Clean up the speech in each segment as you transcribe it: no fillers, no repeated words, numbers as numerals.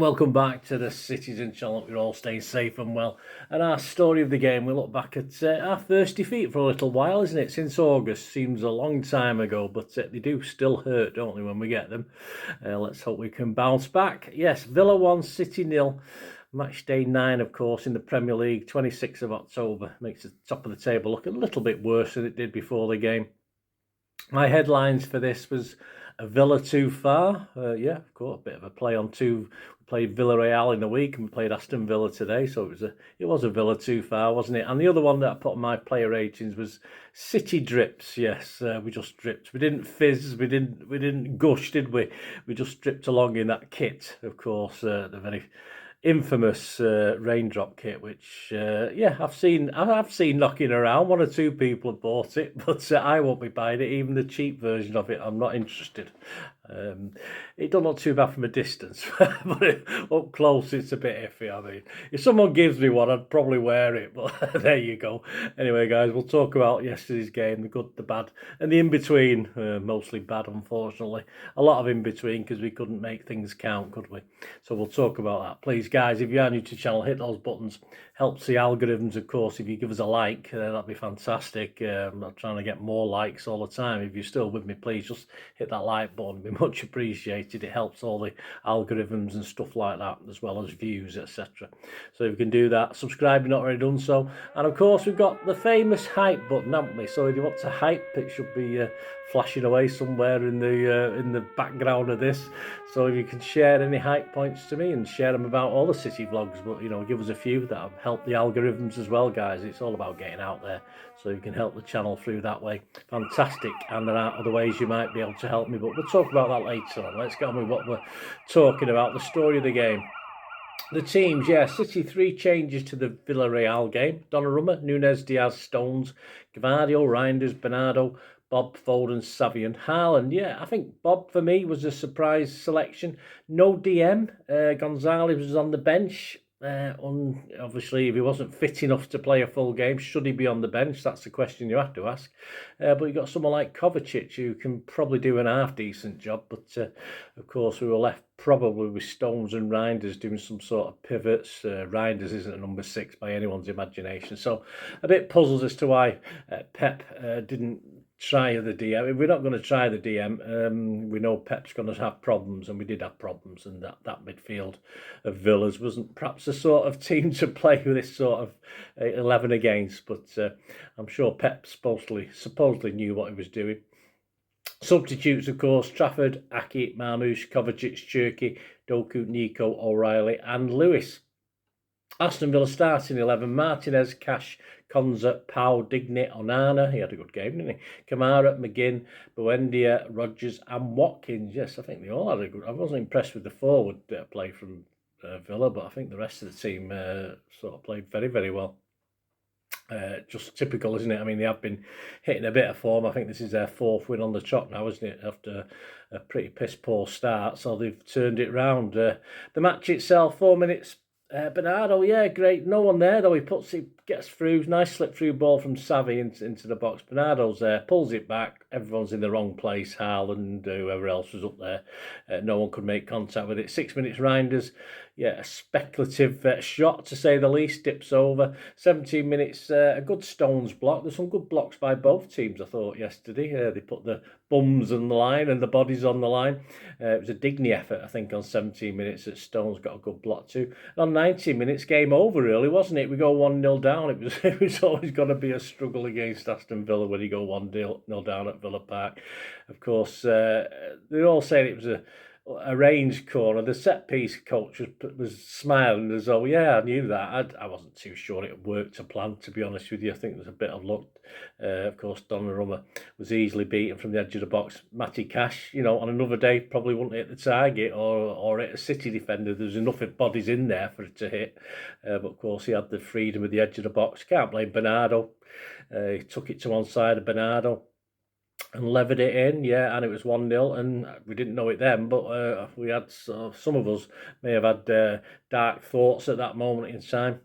And welcome back to the Citizen channel. We're all staying safe and well. And our story of the game, we look back at our first defeat for a little while, isn't it? Since August, seems a long time ago, but they do still hurt, don't they, when we get them? Let's hope we can bounce back. Yes, Villa 1, City 0. Match day 9, of course, in the Premier League, 26th of October. Makes the top of the table look a little bit worse than it did before the game. My headlines for this was a Villa too far. Yeah, of course, a bit of a play on two. We played Villarreal in the week and we played Aston Villa today, so it was a Villa too far, wasn't it? And the other one that I put on my player ratings was City drips. Yes, we just dripped. We didn't fizz. We didn't gush, did we? We just dripped along in that kit, of course, the very infamous raindrop kit, which yeah, I've seen knocking around. One or two people have bought it, but I won't be buying it. Even the cheap version of it, I'm not interested. It don't look too bad from a distance, but up close it's a bit iffy. I mean, if someone gives me one, I'd probably wear it, but there you go. Anyway, guys, we'll talk about yesterday's game, the good, the bad, and the in-between. Mostly bad, unfortunately. A lot of in-between because we couldn't make things count, could we? So we'll talk about that. Please, guys, if you are new to the channel, hit those buttons. Helps the algorithms, of course. If you give us a like, that'd be fantastic. I'm not trying to get more likes all the time. If you're still with me, please just hit that like button. It'd be much appreciated. It helps all the algorithms and stuff like that, as well as views, etc. So if you can do that, subscribe if you're not already done so. And of course, we've got the famous hype button, haven't we? So if you want to hype, it should be flashing away somewhere in the background of this. So if you can share any hype points to me and share them about all the City vlogs, but give us a few that have helped the algorithms as well, guys. It's all about getting out there, so you can help the channel through that way. Fantastic. And there are other ways you might be able to help me, but we'll talk about that later on. Let's get on with what we're talking about, the story of the game. The teams, yeah, City 3 changes to the Villarreal game. Donnarumma, Nunez, Diaz, Stones, Gvardiol, Reinders, Bernardo, Bob, Foden, Xavi and Haaland. Yeah, I think Bob, for me, was a surprise selection. No DM. Gonzalez was on the bench. Obviously, if he wasn't fit enough to play a full game, should he be on the bench? That's the question you have to ask. But you got someone like Kovacic who can probably do an half-decent job. But, of course, we were left probably with Stones and Reinders doing some sort of pivots. Reinders isn't a number 6 by anyone's imagination. So a bit puzzled as to why Pep didn't try the DM. We're not going to try the DM. We know Pep's going to have problems, and we did have problems, and that midfield of Villas wasn't perhaps the sort of team to play with this sort of 11 against, but I'm sure Pep supposedly knew what he was doing. Substitutes, of course: Trafford, Aki, Marmoush, Kovacic, Cherki, Doku, Nico, O'Reilly and Lewis. Aston Villa starting 11: Martinez, Cash, Konza, Pau, Digne, Onana. He had a good game, didn't he? Kamara, McGinn, Buendia, Rodgers and Watkins. Yes, I think they all had a good... I wasn't impressed with the forward play from Villa, but I think the rest of the team sort of played very, very well. Just typical, isn't it? I mean, they have been hitting a bit of form. I think this is their 4th win on the trot now, isn't it? After a pretty piss-poor start, so they've turned it round. The match itself, 4 minutes. Bernardo, yeah, great. No one there, though. He gets through. Nice slip-through ball from Xavi into the box. Bernardo's there, pulls it back. Everyone's in the wrong place. Haaland, whoever else was up there. No one could make contact with it. 6 minutes, Reinders. Yeah, a speculative shot, to say the least. Dips over. 17 minutes, a good Stones block. There's some good blocks by both teams, I thought, yesterday. They put the bums on the line and the bodies on the line. It was a Digne effort, I think, on 17 minutes that Stones got a good block too. And on 90 minutes, game over, really, wasn't it? We go 1-0 down. It was always going to be a struggle against Aston Villa when you go 1-0 down at Villa Park. Of course, they're all saying it was a range corner. The set piece coach was smiling as though, yeah, I knew that. I wasn't too sure it worked to plan, to be honest with you. I think there's a bit of luck. Of course, Donnarumma was easily beaten from the edge of the box. Matty Cash, on another day, probably wouldn't hit the target or hit a City defender. There's enough bodies in there for it to hit. But of course, he had the freedom of the edge of the box. Can't blame Bernardo. He took it to one side of Bernardo and levered it in, yeah, and it was 1-0, and we didn't know it then, but we had, some of us may have had dark thoughts at that moment in time.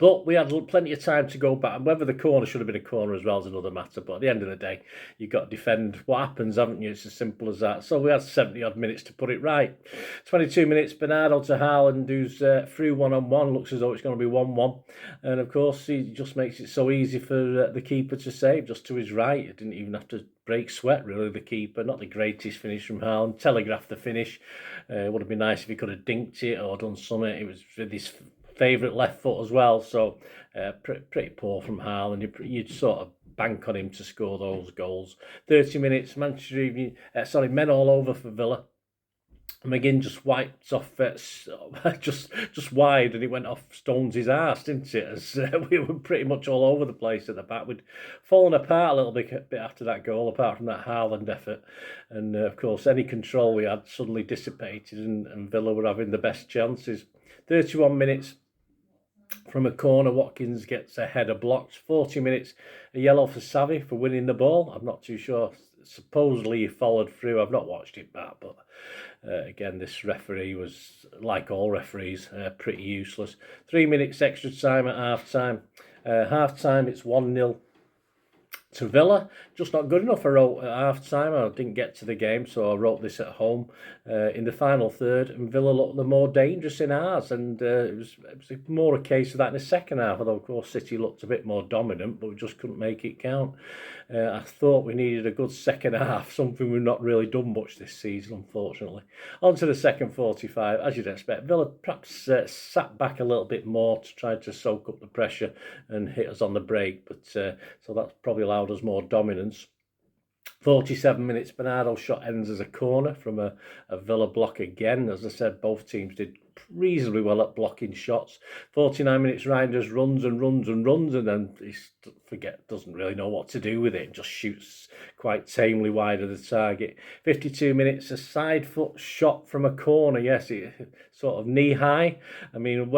But we had plenty of time to go back, and whether the corner should have been a corner as well is another matter. But at the end of the day, you've got to defend what happens, haven't you? It's as simple as that. So we had 70-odd minutes to put it right. 22 minutes, Bernardo to Haaland, who's through one-on-one, looks as though it's going to be 1-1. And, of course, he just makes it so easy for the keeper to save, just to his right. He didn't even have to break sweat, really, the keeper. Not the greatest finish from Haaland. Telegraphed the finish. It would have been nice if he could have dinked it or done something. It was with his favourite left foot as well, so pretty poor from Haaland. You'd sort of bank on him to score those goals. 30 minutes, men all over for Villa. McGinn just wiped off just wide, and it went off Stonesy's arse, didn't it? As we were pretty much all over the place at the back. We'd fallen apart a little bit after that goal, apart from that Haaland effort. And of course, any control we had suddenly dissipated, and Villa were having the best chances. 31 minutes. From a corner, Watkins gets a header blocked. 40 minutes, a yellow for Savvy for winning the ball. I'm not too sure. Supposedly he followed through. I've not watched it back, but again, this referee was, like all referees, pretty useless. 3 minutes extra time at half-time. Half-time, it's 1-0. To Villa, just not good enough. I wrote at half-time. I didn't get to the game, so I wrote this at home in the final third, and Villa looked the more dangerous in ours, and it was more a case of that in the second half, although, of course, City looked a bit more dominant, but we just couldn't make it count. I thought we needed a good second half, something we've not really done much this season, unfortunately. On to the second 45, as you'd expect. Villa perhaps sat back a little bit more to try to soak up the pressure and hit us on the break, but so that's probably allowed us more dominance. 47 minutes, Bernardo's shot ends as a corner from a Villa block again. As I said, both teams did reasonably well at blocking shots. 49 minutes, Reinders runs, and then he doesn't really know what to do with it, and just shoots quite tamely wide of the target. 52 minutes, a side foot shot from a corner. Yes, it sort of knee high. I mean,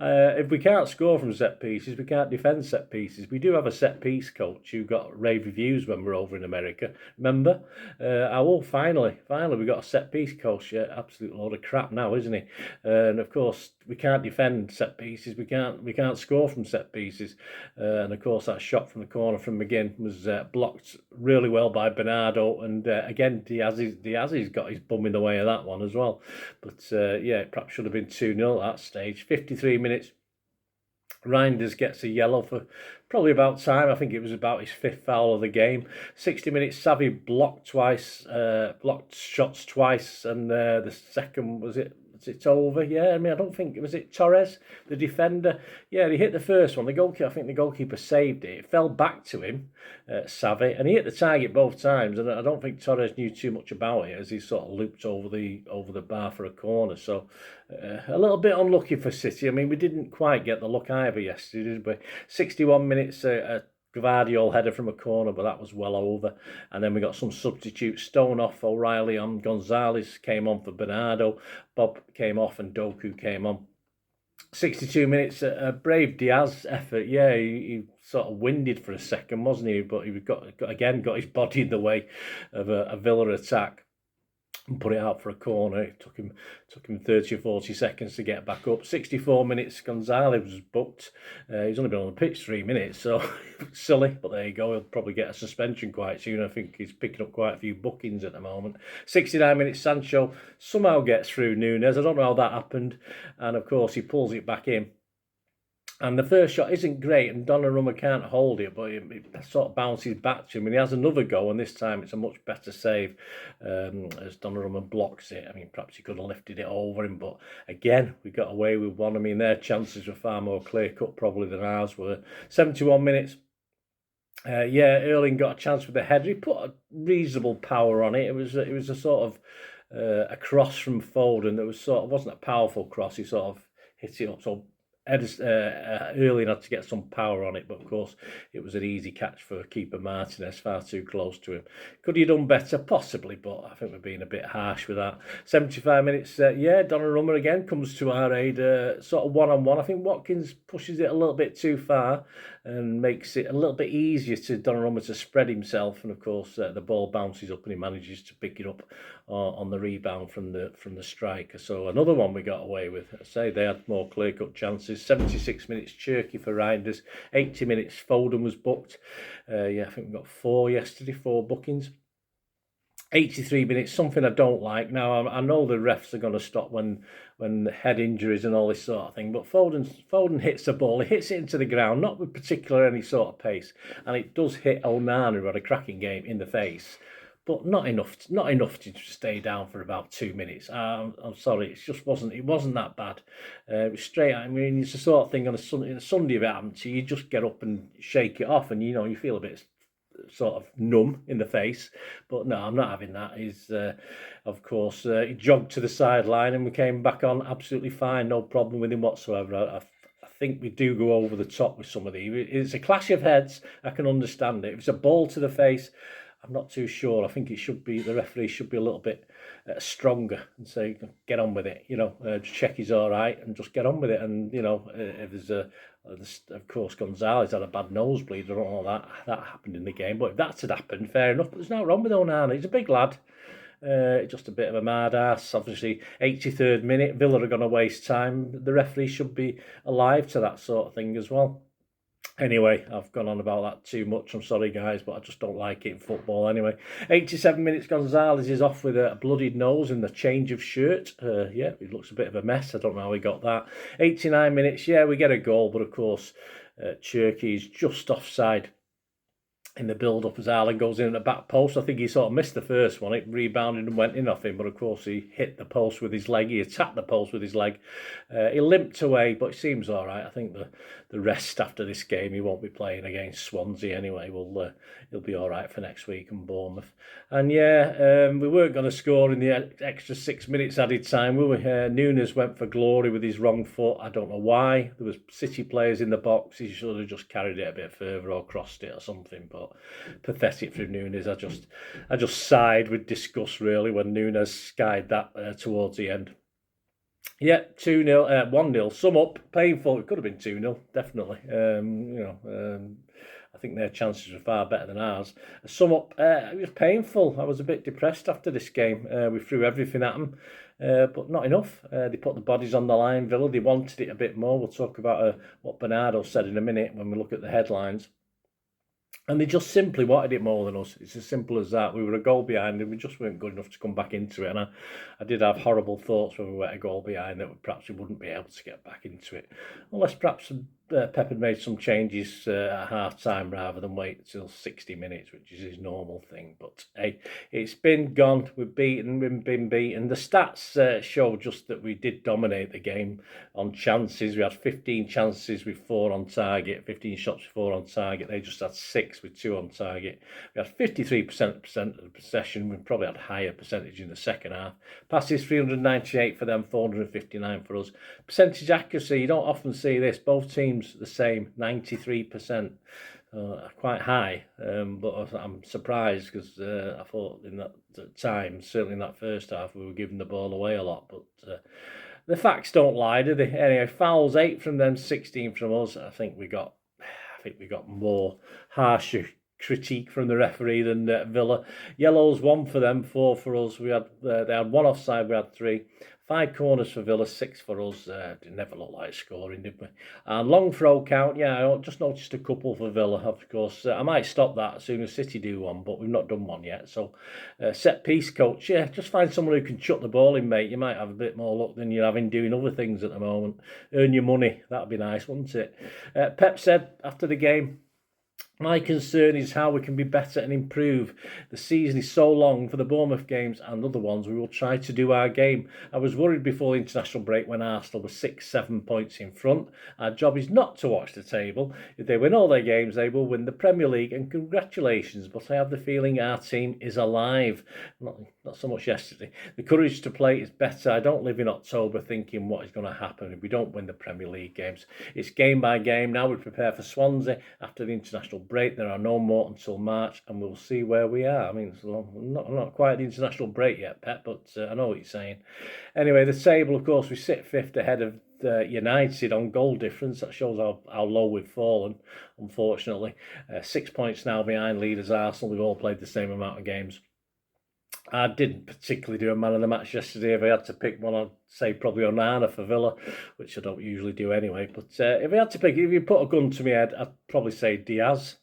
if we can't score from set pieces, we can't defend set pieces. We do have a set piece coach who got rave reviews when we're over in America. Remember? Finally, we got a set piece coach. Yeah, absolute load of crap now, isn't he? And of course, we can't defend set pieces. We can't score from set pieces. And of course, that shot from the corner from McGinn was blocked really well by Bernardo. And again, Diaz's got his bum in the way of that one as well. But yeah, it perhaps should have been 2-0 at that stage. 53 minutes. Reinders gets a yellow for probably about time. I think it was about his fifth foul of the game. 60 minutes, Savvy blocked shots twice, and the second, was it over? Yeah, I mean, I don't think, was it Torres, the defender? Yeah, he hit the first one. I think the goalkeeper saved it. It fell back to him, Savvy, and he hit the target both times, and I don't think Torres knew too much about it as he sort of looped over the bar for a corner. So a little bit unlucky for City. I mean, we didn't quite get the luck either yesterday, did we? 61 minutes, Guardiola header from a corner, but that was well over. And then we got some substitutes. Stone off, O'Reilly on, Gonzalez came on for Bernardo, Bob came off, and Doku came on. 62 minutes, a brave Diaz effort. Yeah, he sort of winded for a second, wasn't he? But he got his body in the way of a Villa attack and put it out for a corner. It took him 30 or 40 seconds to get back up. 64 minutes, Gonzalez was booked. He's only been on the pitch 3 minutes, so silly, but there you go. He'll probably get a suspension quite soon. I think he's picking up quite a few bookings at the moment. 69 minutes, Sancho somehow gets through Nunes. I don't know how that happened, and of course he pulls it back in. And the first shot isn't great, and Donnarumma can't hold it, but it sort of bounces back to him, and he has another go, and this time it's a much better save as Donnarumma blocks it. I mean, perhaps he could have lifted it over him, but again, we got away with one. I mean, their chances were far more clear-cut probably than ours were. 71 minutes. Erling got a chance with the header. He put a reasonable power on it. It was a sort of a cross from Foden that wasn't a powerful cross. He sort of hit it up, so Erling had to get some power on it, but of course it was an easy catch for keeper Martinez, far too close to him. Could he have done better? Possibly, but I think we're being a bit harsh with that. 75 minutes, Donnarumma again comes to our aid, sort of one-on-one. I think Watkins pushes it a little bit too far and makes it a little bit easier to Donnarumma to spread himself, and of course the ball bounces up and he manages to pick it up on the rebound from the striker. So another one we got away with. I say they had more clear-cut chances. responses. 76 minutes Cherky for Reinders, 80 minutes Foden was booked. I think we got 4 yesterday, 4 bookings. 83 minutes, something I don't like. Now, I know the refs are going to stop when head injuries and all this sort of thing, but Foden hits the ball, he hits it into the ground, not with particular any sort of pace, and it does hit Onana, who had a cracking game, in the face, but not enough to stay down for about 2 minutes. I'm sorry, it wasn't that bad. It was straight. I mean, it's the sort of thing on a Sunday if it happened to you, you just get up and shake it off, and you feel a bit sort of numb in the face, but no, I'm not having that. He's of course he jogged to the sideline and we came back on absolutely fine, no problem with him whatsoever. I think we do go over the top with some of these. It's a clash of heads, I can understand it. If it's a ball to the face, I'm not too sure. I think the referee should be a little bit stronger and say, get on with it, just check he's all right and just get on with it. And, if there's of course, Gonzalez had a bad nosebleed. I don't know that happened in the game, but if that had happened, fair enough. But there's no wrong with Onana. He's a big lad. Just a bit of a mad ass. Obviously, 83rd minute, Villa are going to waste time. The referee should be alive to that sort of thing as well. Anyway, I've gone on about that too much. I'm sorry, guys, but I just don't like it in football anyway. 87 minutes, Gonzalez is off with a bloodied nose and the change of shirt. He looks a bit of a mess. I don't know how he got that. 89 minutes, we get a goal, but of course, Cherky is just offside in the build-up as Ireland goes in at the back post. I think he sort of missed the first one. It rebounded and went in off him, but of course he hit the post with his leg. He attacked the post with his leg. He limped away, but it seems all right. I think the rest after this game, he won't be playing against Swansea anyway. He'll be all right for next week in Bournemouth. And we weren't going to score in the extra 6 minutes added time. Nunes went for glory with his wrong foot. I don't know why. There was City players in the box. He should have just carried it a bit further or crossed it or something, but pathetic for Nunes. I just sighed with disgust really when Nunes skied that towards the end. 2-0, 1-0. Sum up, painful. It could have been 2-0, definitely. I think their chances were far better than ours. Sum up, it was painful. I was a bit depressed after this game. We threw everything at them, but not enough. They put the bodies on the line, Villa. They wanted it a bit more. We'll talk about what Bernardo said in a minute when we look at the headlines. And they just simply wanted it more than us. It's as simple as that. We were a goal behind and we just weren't good enough to come back into it. And I did have horrible thoughts when we were a goal behind that perhaps we wouldn't be able to get back into it. Unless perhaps Pep had made some changes at half-time rather than wait till 60 minutes, which is his normal thing. But hey, it's been gone. We've been beaten. The stats show just that we did dominate the game on chances. We had 15 chances with 4 on target, 15 shots with 4 on target. They just had 6 with 2 on target. We had 53% of the possession. We probably had higher percentage in the second half. Passes 398 for them, 459 for us. Percentage accuracy, you don't often see this. Both teams the same, 93%. Quite high, but I'm surprised because I thought in that time, certainly in that first half, we were giving the ball away a lot. But the facts don't lie, do they? Anyway, fouls 8 from them, 16 from us. I think we got more harsher critique from the referee than Villa. Yellows 1 for them, 4 for us. They had 1 offside, we had 3. 5 corners for Villa, 6 for us. It never looked like scoring, did we? And long throw count, I just noticed a couple for Villa, of course. I might stop that as soon as City do one, but we've not done one yet. So, set piece coach, just find someone who can chuck the ball in, mate. You might have a bit more luck than you're having doing other things at the moment. Earn your money, that'd be nice, wouldn't it? Pep said after the game, my concern is how we can be better and improve. The season is so long. For the Bournemouth games and other ones, we will try to do our game. I was worried before the international break when Arsenal were 6-7 points in front. Our job is not to watch the table. If they win all their games, they will win the Premier League, and congratulations. But I have the feeling our team is alive. Not so much yesterday. The courage to play is better. I don't live in October thinking what is going to happen if we don't win the Premier League games. It's game by game. Now we prepare for Swansea after the international break. There are no more until March, and we'll see where we are. I mean, it's not quite the international break yet, Pep, but I know what you're saying. Anyway, the table, of course, we sit 5th ahead of United on goal difference. That shows how low we've fallen, unfortunately. 6 points now behind leaders Arsenal. We've all played the same amount of games. I didn't particularly do a man of the match yesterday. If I had to pick one, I'd say probably Onana for Villa, which I don't usually do anyway. But if I had to pick, if you put a gun to my head, I'd probably say Diaz.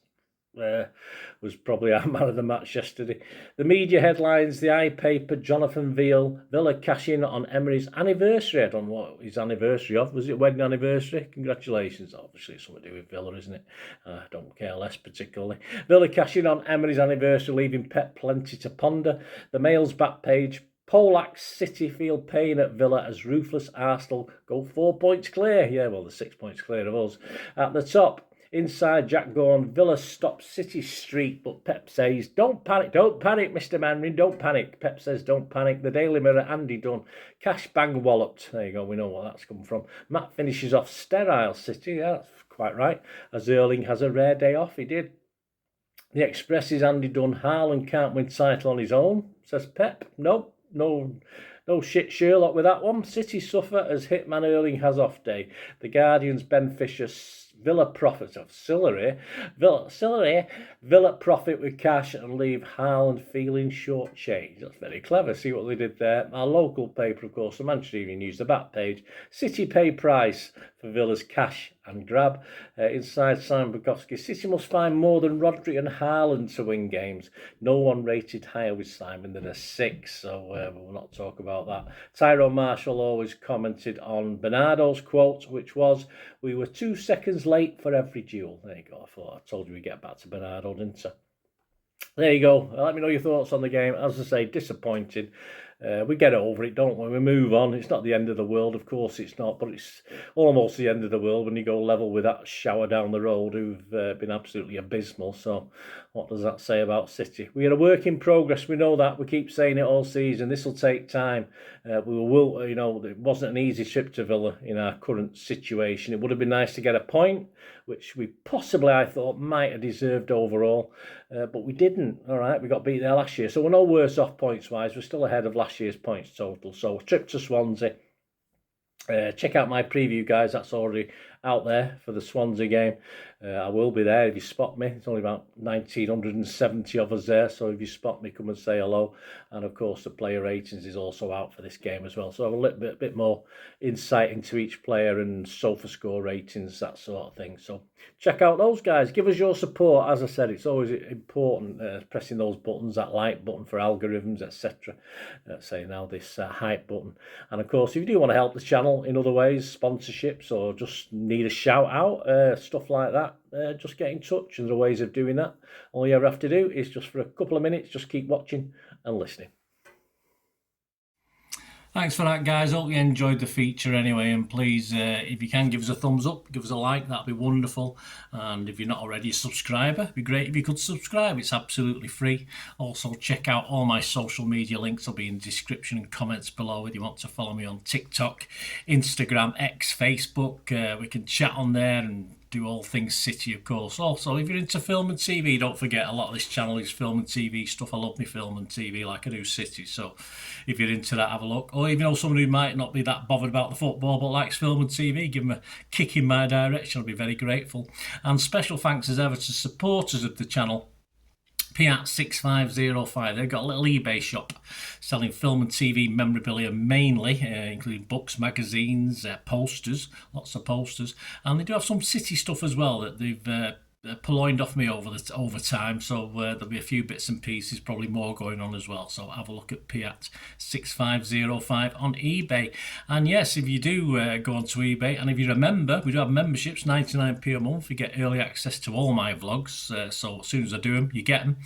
Was probably our man of the match yesterday. The media headlines, the eye paper, Jonathan Villa cash in on Emery's anniversary. I don't know what his anniversary of. Was it wedding anniversary? Congratulations. Obviously, it's something to do with Villa, isn't it? I don't care less particularly. Villa cash in on Emery's anniversary, leaving Pep plenty to ponder. The Mail's back page, Polak City feel pain at Villa as ruthless Arsenal go 4 points clear. Yeah, well, they're 6 points clear of us. At the top, inside Jack Gorn, Villa stops City streak, but Pep says, don't panic, Mr. Manring, don't panic. Pep says, don't panic. The Daily Mirror, Andy Dunn, cash bang walloped. There you go, we know what that's come from. Matt finishes off sterile City, yeah, that's quite right, as Erling has a rare day off, he did. The Express's Andy Dunn, Haaland can't win title on his own, says Pep. Nope, no shit Sherlock with that one. City suffer as Hitman Erling has off day. The Guardian's Ben Fisher, Villa profits of Villa profit with cash and leave Haaland feeling shortchanged. That's very clever. See what they did there. Our local paper, of course, the Manchester Evening News, the back page. City pay price for Villa's cash and grab. Inside Simon Bukowski, City must find more than Rodri and Haaland to win games. No one rated higher with Simon than a 6, so we'll not talk about that. Tyrone Marshall always commented on Bernardo's quote, which was, we were 2 seconds late for every duel. There you go. I told you we'd get back to Bernardo, didn't I? There you go. Let me know your thoughts on the game. As I say, disappointed. We get over it, don't we? We move on. It's not the end of the world, of course it's not, but it's almost the end of the world when you go level with that shower down the road who've been absolutely abysmal. So what does that say about City? We are a work in progress. We know that. We keep saying it all season. This will take time. It wasn't an easy trip to Villa in our current situation. It would have been nice to get a point, which we possibly, I thought, might have deserved overall, but we didn't. All right, we got beat there last year, so we're no worse off points-wise. We're still ahead of last year's points total. So trip to Swansea. Check out my preview, guys. That's already out there for the Swansea game. I will be there if you spot me. It's only about 1,970 of us there, so if you spot me, come and say hello. And of course, the player ratings is also out for this game as well. So I have a little bit more insight into each player and SofaScore ratings, that sort of thing. So check out those guys. Give us your support. As I said, it's always important pressing those buttons, that like button for algorithms, etc. Say now this hype button. And of course, if you do want to help the channel in other ways, sponsorships, or just need a shout out, stuff like that, just get in touch. And there are ways of doing that. All you ever have to do is just for a couple of minutes, just keep watching and listening. Thanks for that, guys. Hope you enjoyed the feature anyway, and please, if you can, give us a thumbs up, give us a like, that'd be wonderful. And if you're not already a subscriber, it'd be great if you could subscribe. It's absolutely free. Also, check out all my social media links. Will be in the description and comments below if you want to follow me on TikTok, Instagram, X, Facebook. We can chat on there and do all things City, of course. Also, if you're into film and TV, don't forget a lot of this channel is film and TV stuff. I love me film and TV like I do City. So if you're into that, have a look. Or if you know someone who might not be that bothered about the football but likes film and TV, give them a kick in my direction. I'll be very grateful. And special thanks as ever to supporters of the channel. Piat6505, they've got a little eBay shop selling film and TV memorabilia mainly, including books, magazines, posters, lots of posters, and they do have some City stuff as well that they've purloined off me over time, so there'll be a few bits and pieces, probably more going on as well. So have a look at Piat6505 on eBay. And yes, if you do go onto eBay, and if you're a member, we do have memberships, 99p a month. You get early access to all my vlogs, so as soon as I do them, you get them.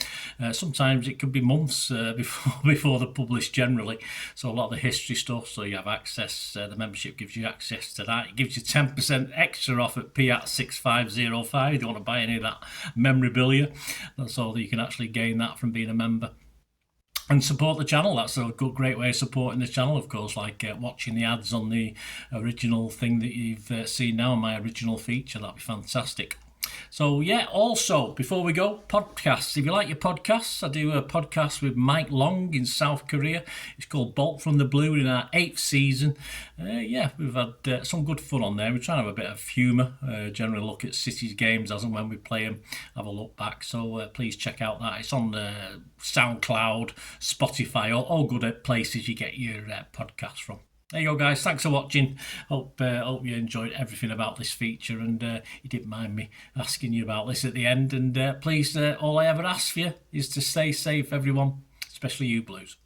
Sometimes it could be months before they're published generally, so a lot of the history stuff, so you have access. The membership gives you access to that. It gives you 10% extra off at Piat6505 if you want to buy any of that memorabilia. That's all that you can actually gain that from being a member. And support the channel. That's a great way of supporting the channel, of course, like watching the ads on the original thing that you've seen now, my original feature. That'd be fantastic. So yeah, also before we go, podcasts. If you like your podcasts, I do a podcast with Mike Long in South Korea. It's called Bolt from the Blue in our 8th season. Yeah, we've had some good fun on there. We're trying to have a bit of humour, generally look at City's games as and when we play them, have a look back. So please check out that. It's on Soundcloud, Spotify, all good places you get your podcasts from. There you go, guys. Thanks for watching. Hope you enjoyed everything about this feature, and you didn't mind me asking you about this at the end. And please, all I ever ask for you is to stay safe, everyone, especially you Blues.